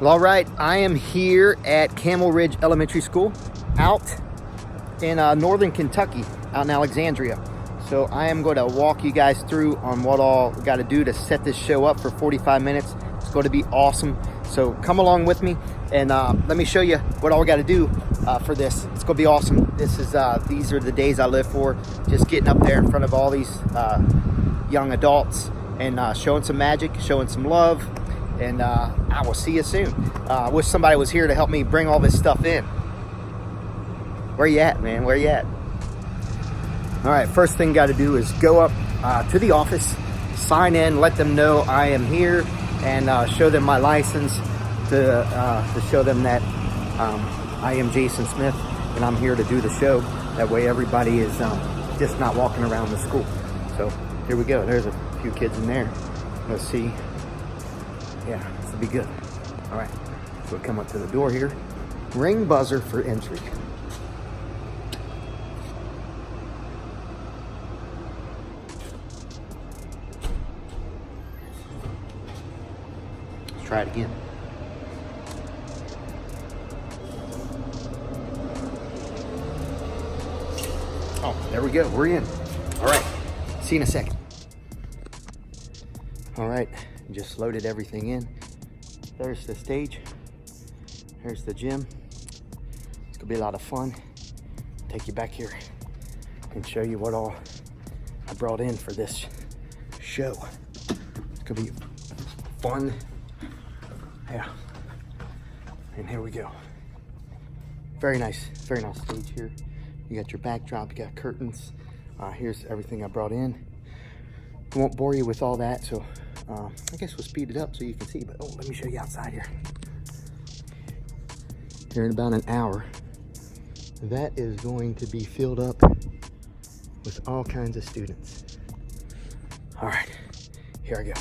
Well, all right, I am here at Camel Ridge Elementary School out in northern Kentucky, out in Alexandria. So I am going to walk you guys through on what all we got to do to set this show up for 45 minutes. It's going to be awesome. So come along with me and let me show you what all we got to do for this. It's going to be awesome. These are the days I live for, just getting up there in front of all these young adults and showing some magic, showing some love. And I will see you soon. I wish somebody was here to help me bring all this stuff in. Where you at, man? Where you at? All right, first thing got to do is go up to the office, sign in, let them know I am here, and show them my license to show them that I am Jason Smith and I'm here to do the show. That way everybody is just not walking around the school. So here we go. There's a few kids in there. Let's see. Yeah, this will be good. All right, so we'll come up to the door here. Ring buzzer for entry. Let's try it again. Oh, there we go, we're in. All right, see you in a second. All right. Just loaded everything in. There's the stage. There's the gym. It's gonna be a lot of fun. Take you back here and show you what all I brought in for this show. It's gonna be fun. Yeah. And here we go. Very nice stage here. You got your backdrop, you got curtains. Here's everything I brought in. I won't bore you with all that, so I guess we'll speed it up so you can see, but oh, let me show you outside here. Here in about an hour, that is going to be filled up with all kinds of students. All right, here I go.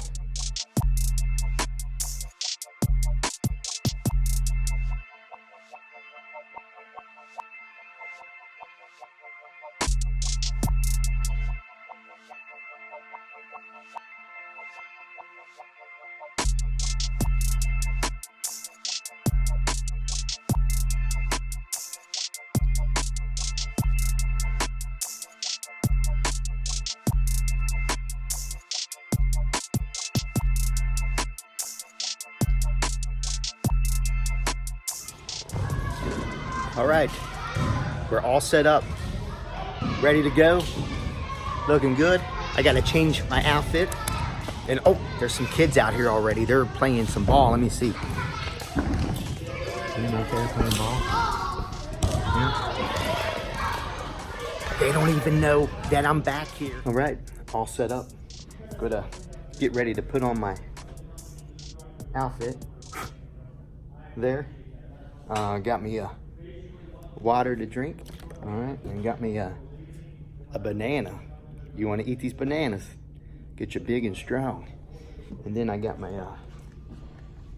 All right, we're all set up, ready to go, looking good. I gotta change my outfit. And oh, there's some kids out here already. They're playing some ball, let me see. Anyone out there playing ball? Yeah. They don't even know that I'm back here. All right, all set up. Gonna get ready to put on my outfit. There, got me a water to drink. All right, and got me a banana. You want to eat these bananas? Get you big and strong. And then I got my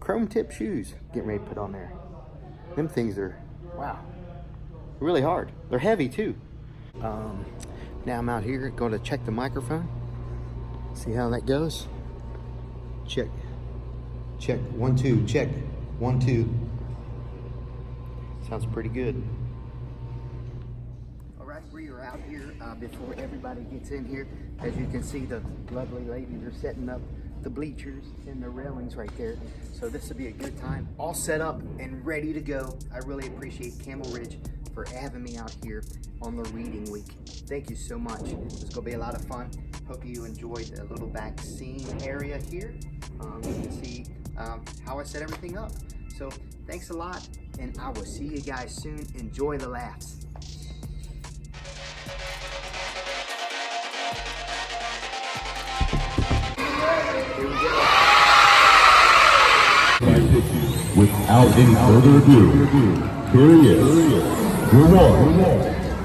chrome tip shoes getting ready to put on there. Them things are, wow, really hard. They're heavy too. Now I'm out here going to check the microphone. See how that goes. Check 1 2, check 1 2. Sounds pretty good. All right, we are out here before everybody gets in here. As you can see, the lovely ladies are setting up the bleachers and the railings right there. So this will be a good time. All set up and ready to go. I really appreciate Camel Ridge for having me out here on the reading week. Thank you so much. It's gonna be a lot of fun. Hope you enjoyed the little back scene area here. You can see how I set everything up. So thanks a lot, and I will see you guys soon. Enjoy the laughs. Here we go. Without any further ado, here he is, the one,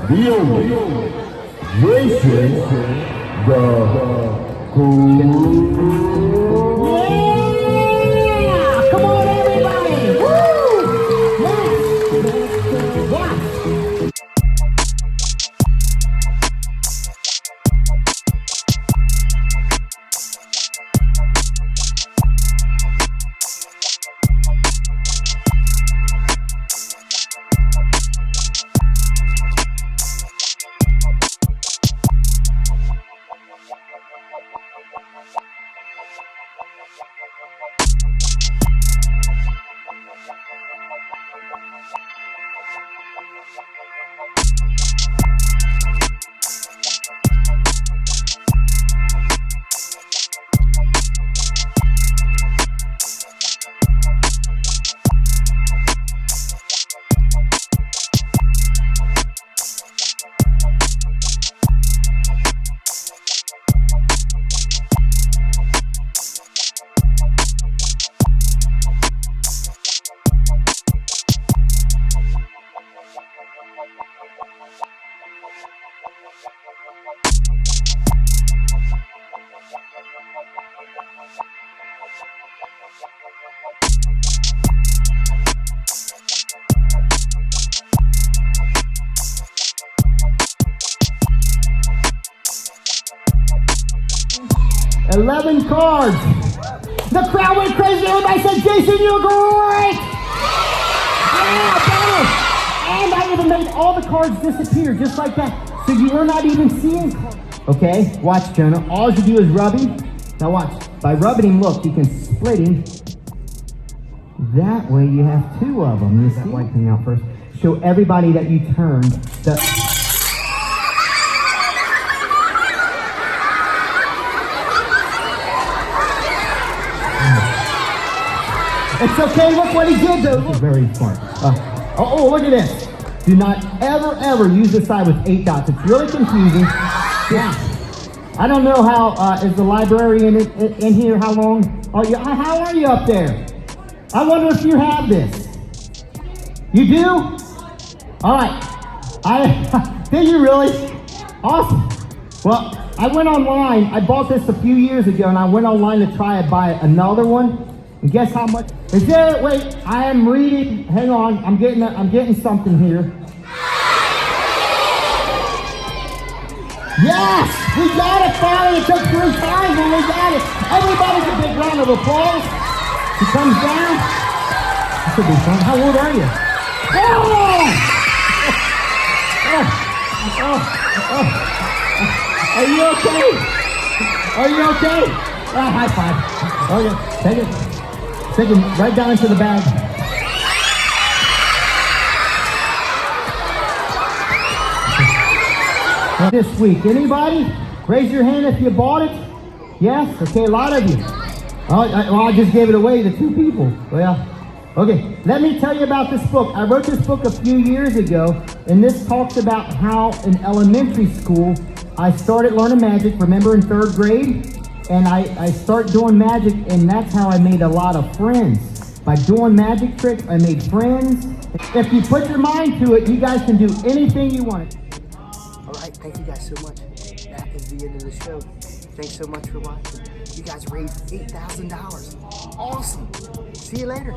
the only, Jason the Cool. Yeah! Come on, everybody! Woo! Yeah! Yeah! $11 cards. The crowd went crazy. Everybody said, Jason, you're great. Yeah, better. And I even made all the cards disappear just like that. So you were not even seeing cards. Okay, watch, Jonah. All you do is rub him. Now watch. By rubbing him, look, you can split him. That way you have two of them. You see that white thing out first. Show everybody that you turned the... It's okay, look what he did though. This is very smart. Look at this. Do not ever use this side with 8 dots. It's really confusing. Yeah. I don't know how, is the librarian in here, how long? How are you up there? I wonder if you have this. You do? All right. Did you really? Awesome. Well, I went online. I bought this a few years ago, and I went online to try to buy another one. And guess how much? Is there? Wait, I am reading. Hang on, I'm getting something here. Yes, we got it finally. It took 3 times, and we got it. Everybody, a big round of applause. He comes down. This could be fun. How old are you? Are you okay? Are you okay? High five. Okay, take it. Take him right down into the bag. This week, anybody? Raise your hand if you bought it. Yes? Okay, a lot of you. I just gave it away to 2 people. Well, okay, let me tell you about this book. I wrote this book a few years ago, and this talks about how in elementary school, I started learning magic, remember in 3rd grade? And I start doing magic, and that's how I made a lot of friends. By doing magic tricks, I made friends. If you put your mind to it, you guys can do anything you want. All right, thank you guys so much. That is the end of the show. Thanks so much for watching. You guys raised $8,000. Awesome. See you later.